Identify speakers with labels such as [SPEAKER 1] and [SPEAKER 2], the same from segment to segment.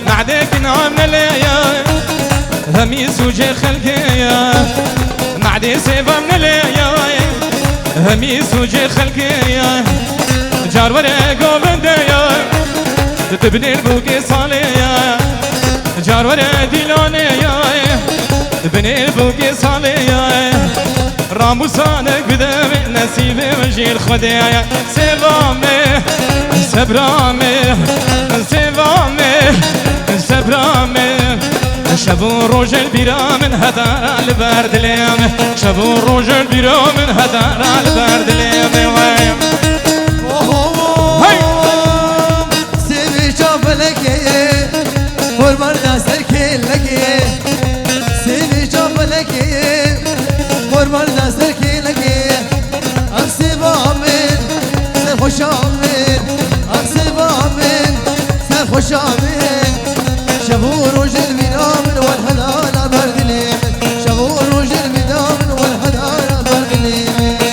[SPEAKER 1] معدك نعمل يا هميس وجه خلقي معدي سيفا من يا هميس وجه خلقي جار ورا قوبند يا تبني البوكي صالي جار ورا ديلوني يا تبني البوكي صالي راموسانك بدم نسيبي وجيل خدايا سيفامي سبرامي سيفامي سبرامي شبو روج البيرا من هدار البرد ليم شبو روج البيرا من هدار البرد ليم
[SPEAKER 2] سيبي شوفلك قربان سركي لك سيبي شوفلك قربان سركي لك أكسب آمين سرخوش آمين أكسب آمين سرخوش آمين شبو روج البيرامن والحلال برد ليم شبو روج البيرامن والحلال برد ليم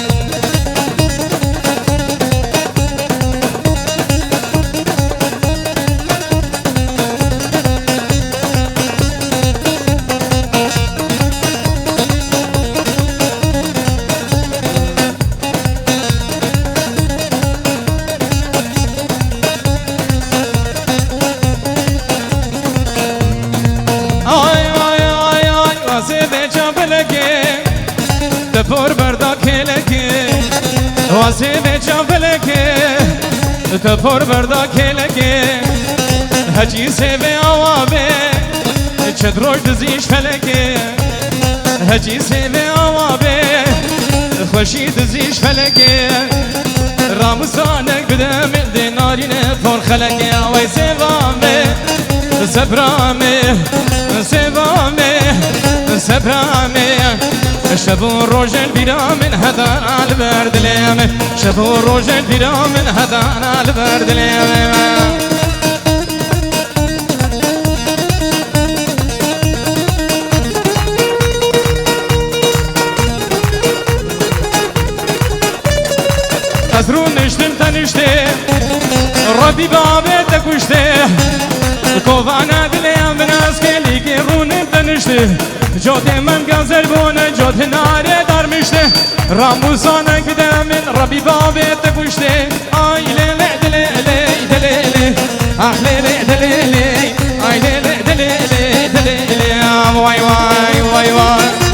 [SPEAKER 1] تفور بردك لك واسيب جنبلك تفور بردك لك هجي سيبي عوابي تشدروش دزيش فلك هجي سيبي عوابي خوشي دزيش فلك رامسانك بدم دينارين فور خلك وي سيبامي سبرامي سيبامي سبرامي شبو روج البيرا من هدان البرد ليم شبو روج البيرا من هدان البرد ليم أزرون نشتم تنشتي ربي بابي تكوشتي كوفانا دليم بناس كلي كيرون تنشتي جوتي من غزل بونه جوت ناره درمشته راموزانك بدمن ربي بابي تكوشته اي ليلي دليلي دليلي احليلي دليلي اي ليلي دليلي دليلي واي واي واي واي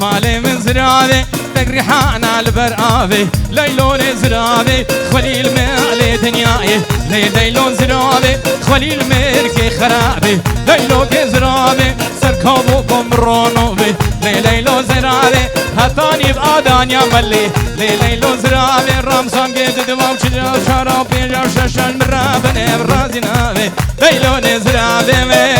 [SPEAKER 1] مالي من زرابي تقريحان على البرابي ليلون زرابي خليل مالي دنياي ليلون زرابي خليل ميركي خرابي ليلو زرابي سركوبكم رونوبي ليلو زرابي هتاني بآدان يا ملي ليلو زرابي رمسان قيد دوام شجاو شرابي جاو ششان مرابني برازي نابي ليلون زرابي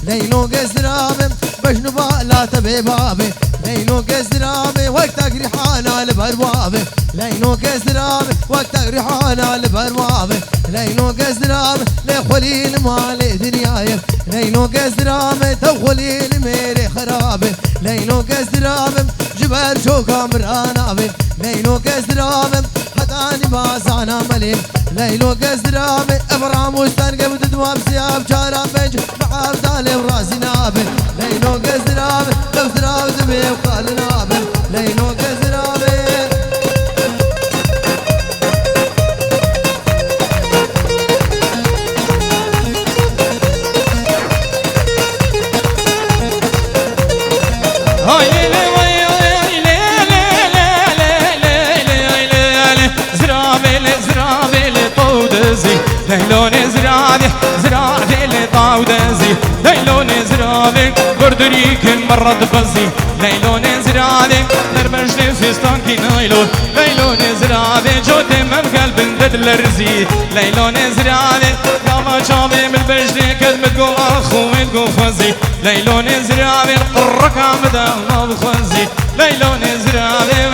[SPEAKER 2] ليلو قزرامي بجنبا لا تبي بابي ليلو قزرامي وقت ريحانا لبروابي ليلو قزرامي وقت ريحانا لبروابي ليلو قزرامي لخليل مالي دنياي ليلو قزرامي تخليل ميري خرابي ليلو قزرامي جبر شوكا مرانابي ليلو قزرامي هداني باسانا مليم ليلو قزرامي ابرام وستان قبل دوام سياب شارع بنج معاب ظالم راسي نابل ليلو قزرامي لو زراب دبي وقال نابل ليلو قزرامي
[SPEAKER 1] ليلون زرابي زرابي اللي طاو دزي ليلون زرابي بردريك مرة بزي ليلون زرابي نرمجني في ستانكي نايلون ليلون زرابي جودي من قلب ندل الرزي ليلون زرابي كما شابي من بجني كلمة قو أخو من قو فزي ليلون زرابي الركع مدى ما بخزي ليلون زرابي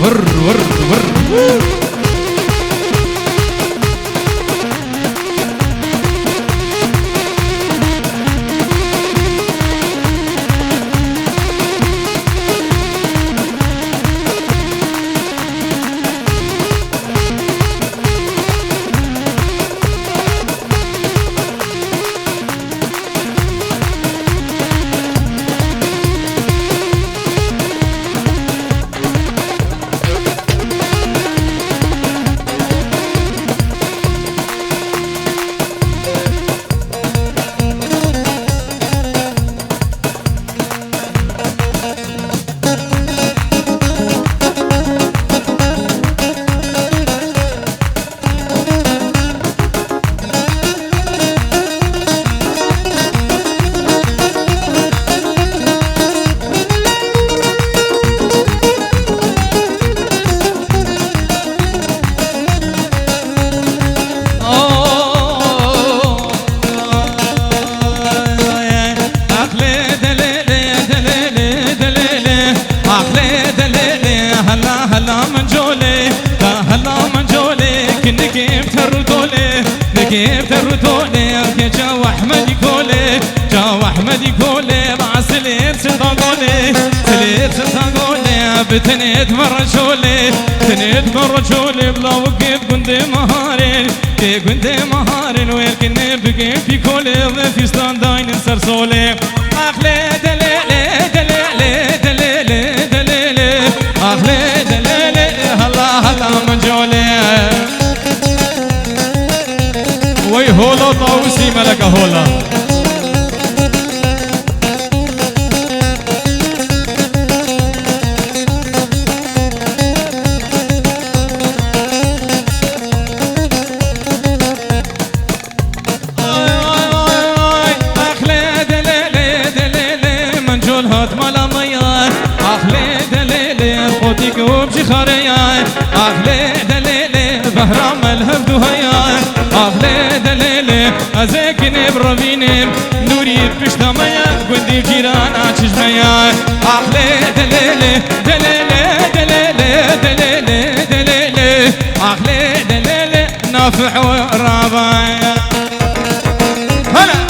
[SPEAKER 1] ور ور ور كيف تردولي جاو احمد كولي جاو احمد كولي مع سليت سلطانولي سليت سلطانولي بتنيت مرجولي تنيت مرجولي بلا وقف كنت مهارين كي كنت مهارين ويلكني بقي في كولي في ستانداين سرسولي اخلي دليلي دليلي دليلي دليلي اخلي دليلي هلا هلا منجولي وي هولا طاوسي ملك هولا اخلي دليلي دليلي منجول هات مالا ميا اخلي دليلي خوتيك وبجي خاريا اخلي دليلي بهرام الهبدو هيا اخلي دليلي ازاكني بربيني نوري بشتميا قندي جيران عشش ميا اخلي دليلي دليلي دليلي دليلي دليلي اخلي دليلي نافع ورابايا هلا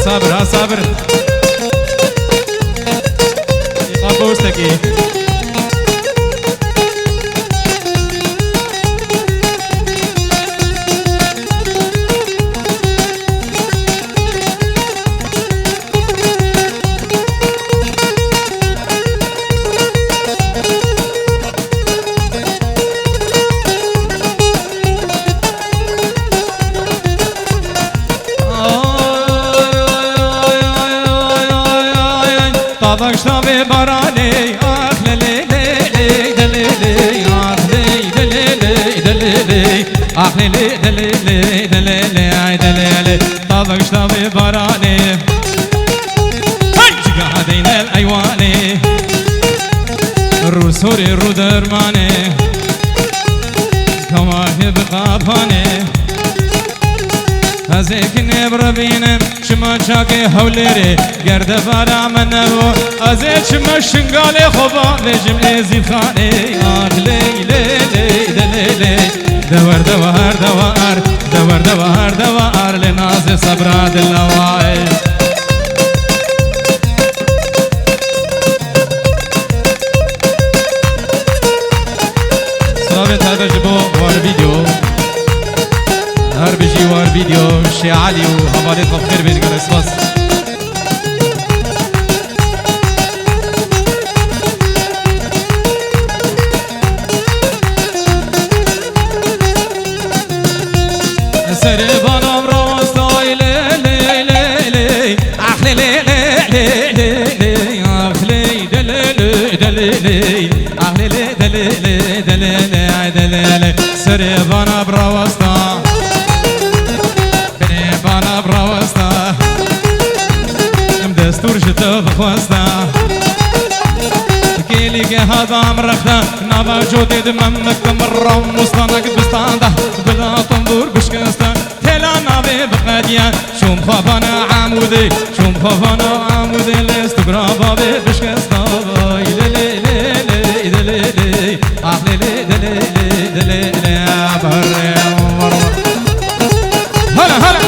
[SPEAKER 1] صابر ها صابر روستكي طبقشتا ببراني آخ للي لي دليلي آخ لي دليلي دليلي آخ لي دليلي دليلي دليلي طبقشتا ببراني قاعدين الأيواني الرسوري الرودرماني كواهب قافاني ازيك نبر بينم شما شاكي هوليري قرد فارع من نبو ازيك شما شنقالي خبا بجم ازيد خاني آخ لي لي لي لي دور دوار دوار دور دوار دوار لنازي صبرات اللواعي صابت هذا جبو وار فيديو هر بجي وار فيديو شي علي وحوالي خير بيت قال اسباس سري بانام راستاي لي لي لي لي اخ لي لي لي لي اخ لي دلي دلي اخ لي دلي دلي دلي سري بانام راستاي بانا براوستا ام دستور جتا بخواستا كيلي هذا مرختا نابا جودي دممك مرة مستانك بستاندا بلا طنبور بشكستا تلا نابي بقاديا شوم خافانا عمودي شوم خافانا عمودي الاستقرابا بشكستا لي لي لي لي لي لي اخ لي لي لي لي لي بري هلا هلا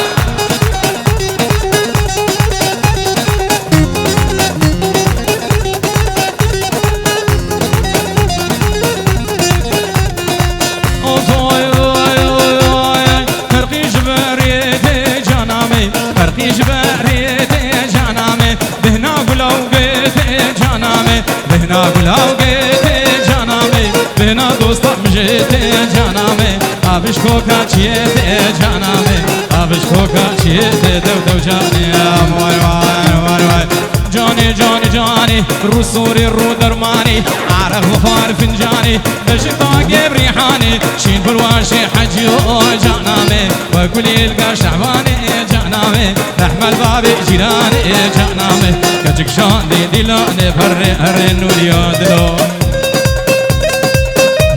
[SPEAKER 1] بهنا قلاو قيتي جانامي بهنا دوستا مجيتي جانامي ابش كوكا تشيتي جانامي ابش كوكا تشيتي دو جاني واي واي واي واي جاني جاني جاني رسوري رو درماني عرق وفار فنجاني بشتا قيب ريحاني شين بالواشي حجيو جانامي وكل يلقى شعباني جانامي رحمة البابي جيراني جانامي كتك شان دي دلاني فري هري نوريا دلو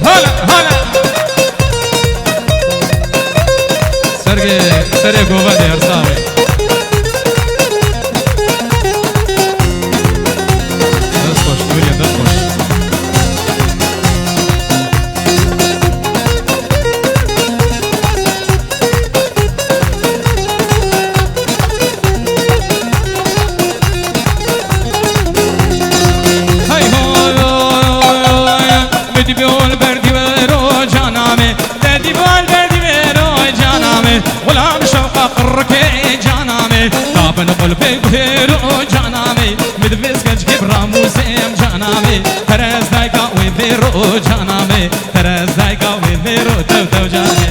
[SPEAKER 1] هلا هلا سرقي قوبة دي هرساوي دستوش نوريا دستوش غلام شوقا قركي جانامي طابن قلبي بهيرو جانامي مدبس كجيب راموسيم جانامي ترز دايكا ويبيرو جانامي ترز دايكا ويبيرو تو جاني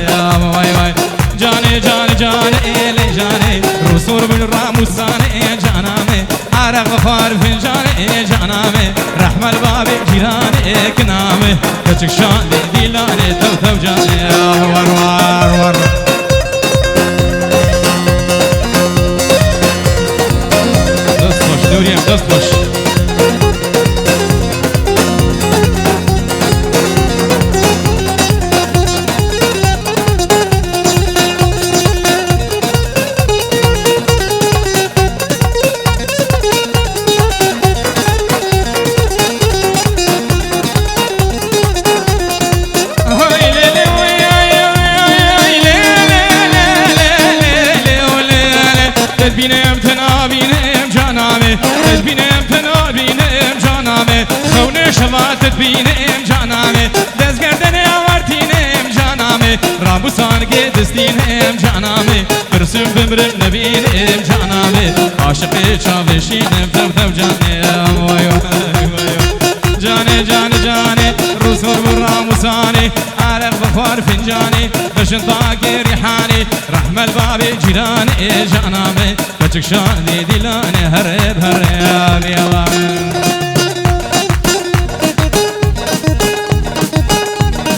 [SPEAKER 1] واي واي جاني جاني جاني إلي جاني رسول بالراموساني جانامي عرق فار فنجاني جانامي رحمة البابي جيراني كنامي كجك شان ديلاني تو جاني ور ور ور دوريم دست باش هاي ليلي وياي ليلي بینم جانامه دست گردن آورتینم جانامه رابوسان که دستینم جانامه برسم بمرم نبینم جانامه عاشق چاوشینم تب جانم وای وای جانه جانه جانه رسول براموساني عرق بخار فنجاني بشن طاقي ريحاني رحمة الباب جيراني جانامي بچك شادي دلاني هرب هرب يلا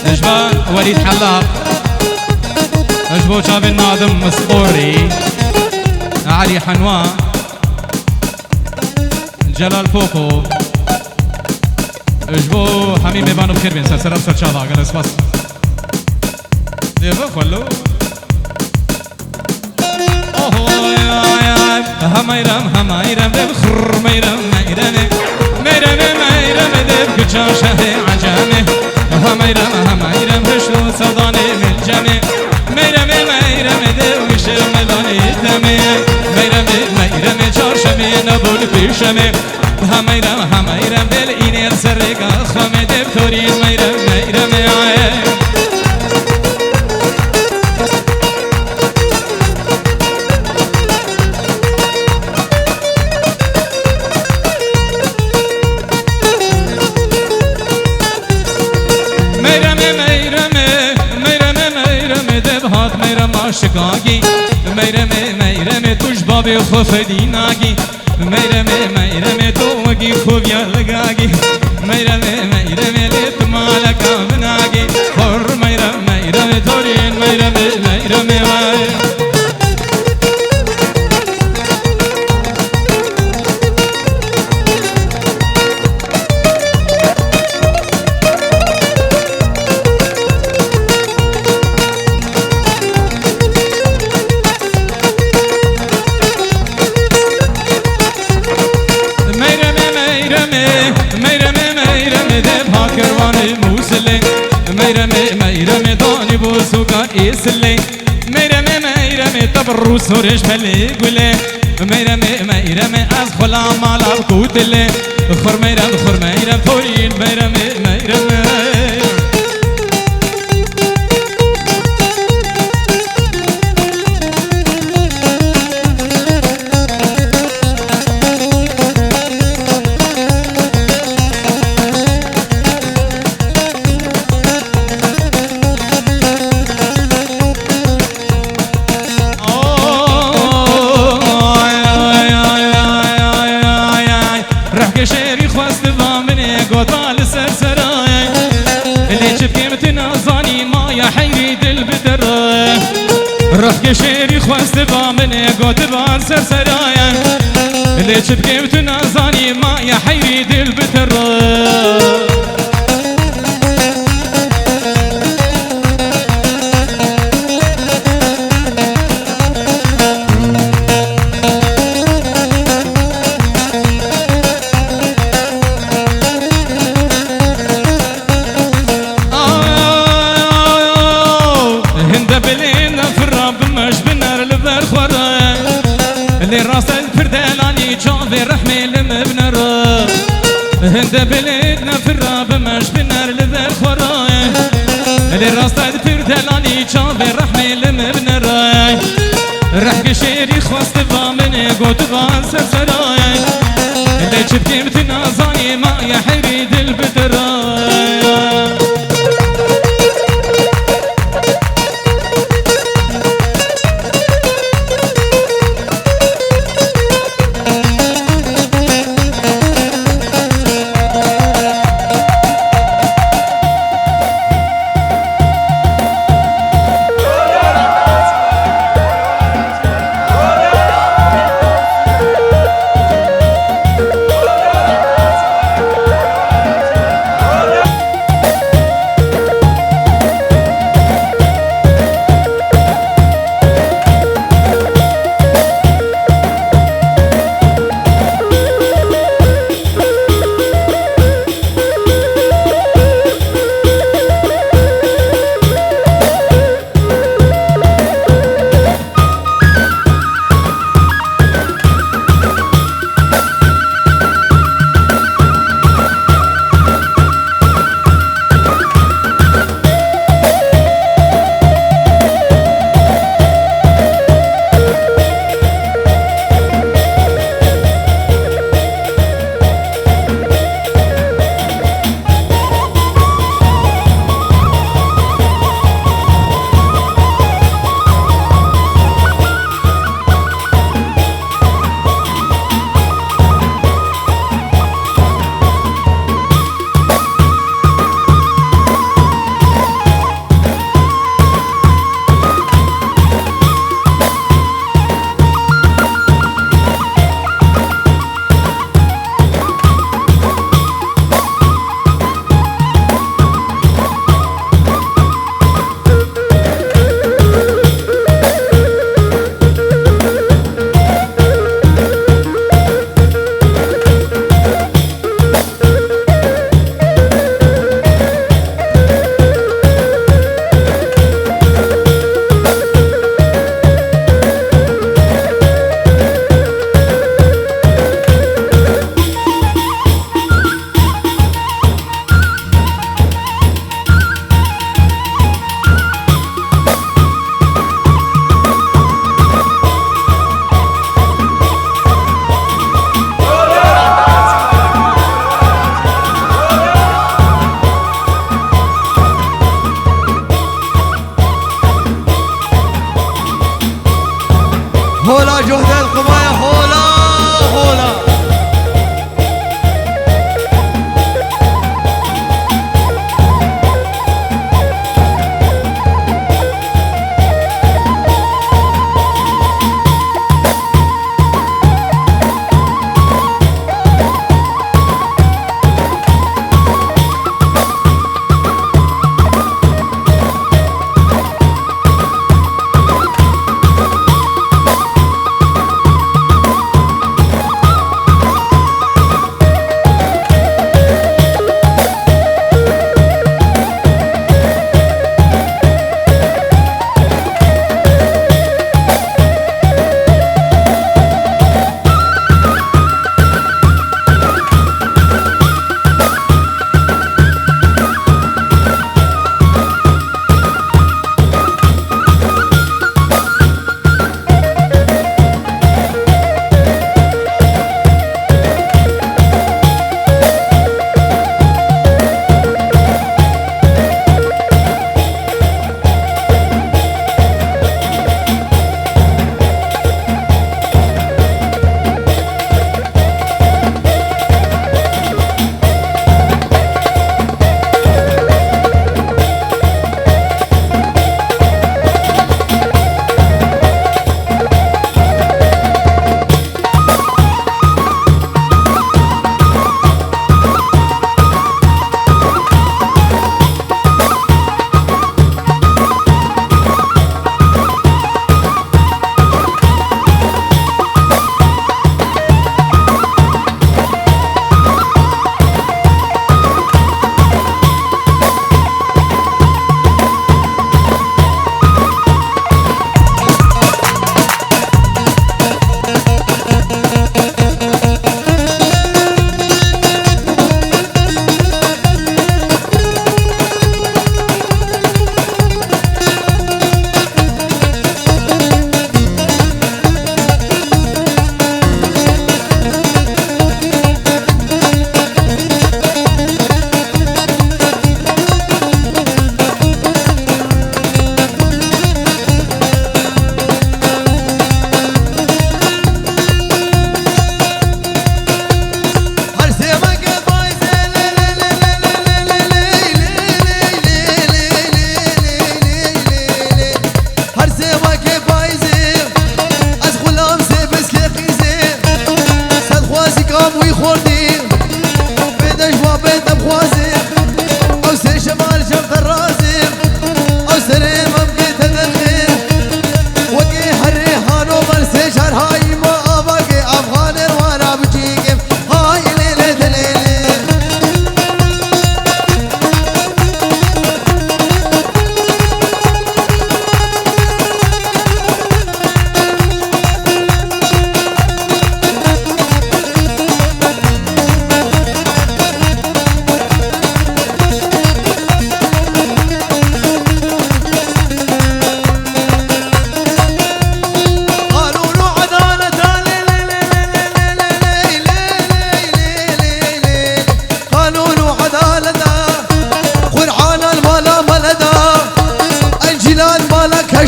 [SPEAKER 1] اجبان وليد حلاق اجبو شاب الناظم مسطوري علي حنوان جلال فوقو اجبو حميم بانو بخير بين سلسلة بسر شاضا قال اسباس ديفا خلو هميرم هميرم بخر ميرم ميرم ميرم ميرم ديف كجا شهي عجامي هميرم هميرم هشلو سوداني من جامي ميرم ميرم ديف وشل ملاني دمي ميرم ميرم چارشمي نبول پیشمي هميرم هميرم دل اینه سرگا خمه دفتورین میرم میرم عاشقاگی میرم میرم توش بابی خفدی ناگی میرم میرم تو وگی خوب یلگاگی میرم میرم لیت مالکا مناگی خور میرم میرم تورین میرم میرم إسلي ميرم ميرم تبرو سورش بلي قولي ميرم ميرم از خلا مال القوتلي خور ميرم فورين ميرم ميرم رخ شيري خواست با من قد بان سرسرايا اللي تبكي تنازاني ما يا حيري دل بترا هند بلدنا في الراب مش بنار لذا الخراي اللي راستا دفير دلاني شاف الرحمة لم بنراي رحق شيري خواست بامن قوت بان سرسراي اللي تبكي بتنازاني ما يا حيري دل بتراي
[SPEAKER 2] هولا جهد القبايا هولا هولا.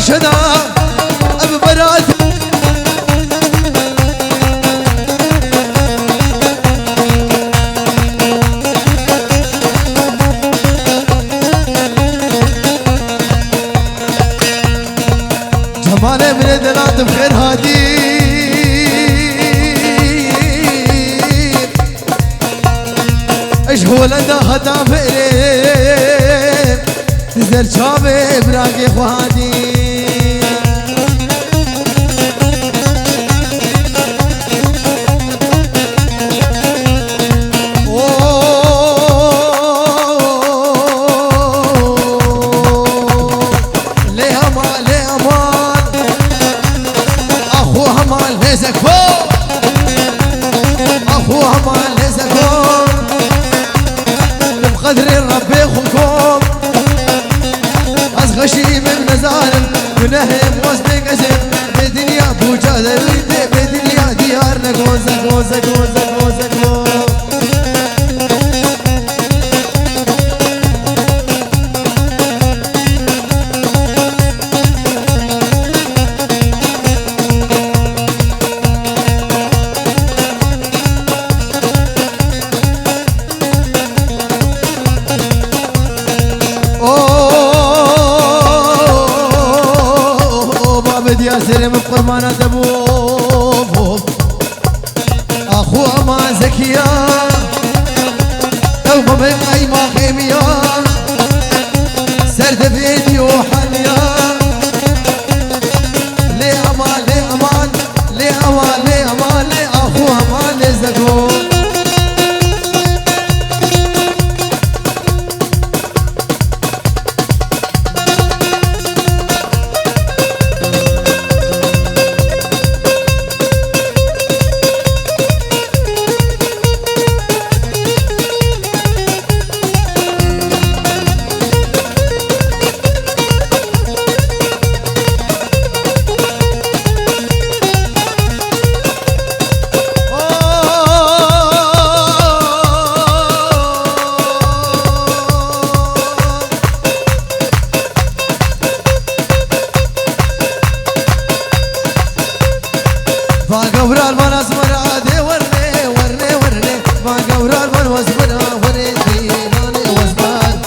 [SPEAKER 2] شدا ببرات جمال من دلات بخير هادي ايش هو لنا هدا فقري تزل شابي براقي خوادي غشيم بنزارم ونهم وسط قزم بدنيا بوجاد بدنيا ديارنا غوزة غوزة غوزة غوزة غوزة فرمانه دبو اخو ما زكيه او بابا اي ما خيميه سرد فيديو حنيا لي امان لي امان لي امان لي امان لي اخو امان لي زكو قورال من أزمرا دي ورني ورني ورني ما قورال من وزمرا ورني ديناني وزمان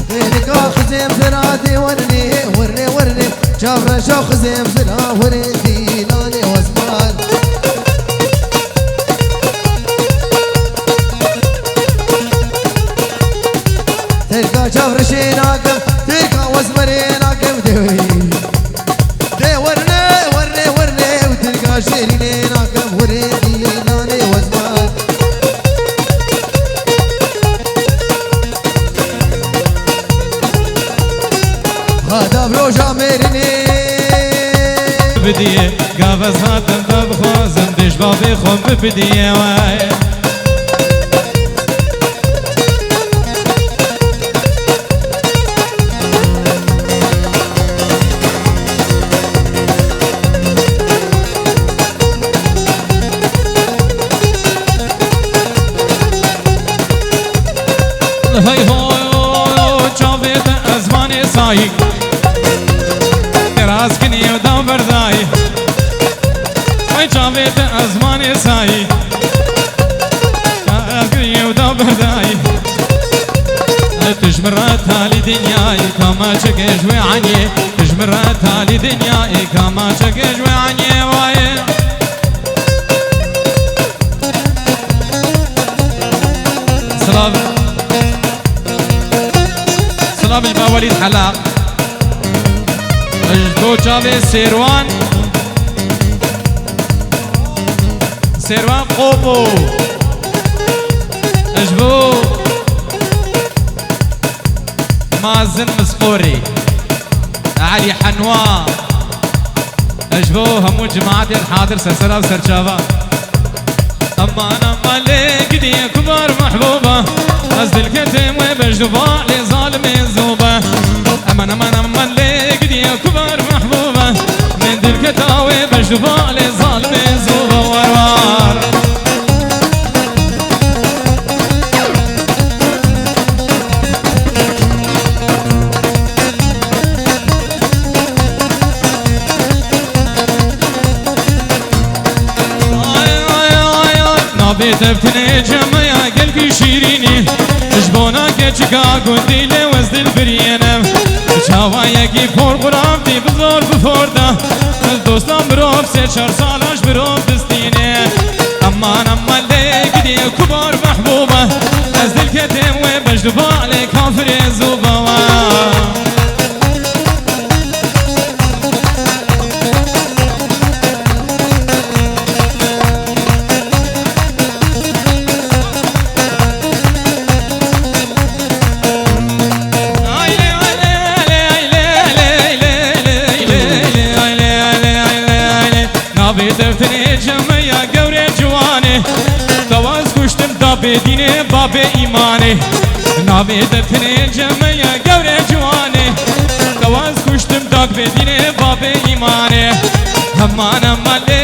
[SPEAKER 2] دينك أخزيم زرا دي ورني ورني ورني جابر شوخ زيم زرا ورني ديناني وزمان تلقى جابر شيناكم تلقى وزمريناكم دي ورني ورني ورني وتلقى شيريناكم ورني ديناني وزمان هذا بروجا ميرني
[SPEAKER 1] بديه قافز هاتم ببخوزم دش بابي خم بديه واي هاي هو جافت ازماني سايق راس كني وداو برداي هاي جافت ازماني سايق راس كني وداو برداي تجمرات هالي دنياي كما شكش وعني تجمرات هالي دنياي كما شكش وعني واي سلام سلام الباوليد حلاق اجدو جابي سيروان سيروان قوبو اجبو مازن مسقوري علي حنوان اجبو همو جماعة الحاضر سلسلة وسرشافة اما انا مالك دي كبار محبوبة قصد الكتم وبجدبا لظالم زوبة اما انا مالك دي كبار محبوبة من دي الكتاوي بجدبا لظالم زوبة وروار بتفتني جميع قلبي شيريني جبونا كتشكا قندي لوزد البرينم شاواياكي فور قرابتي بزور بفوردا دوستان بروف سي شهر سالاش بروف دستيني امان امان ليك دي كبار محبوبة ازد الكتم وبجدبا لي كافر زوبا دفتني جميع قوري جواني تواز كشتم دابي ديني بابي إيماني نابي دفتني جميع قوري جواني تواز كشتم دابي ديني بابي إيماني همان مالي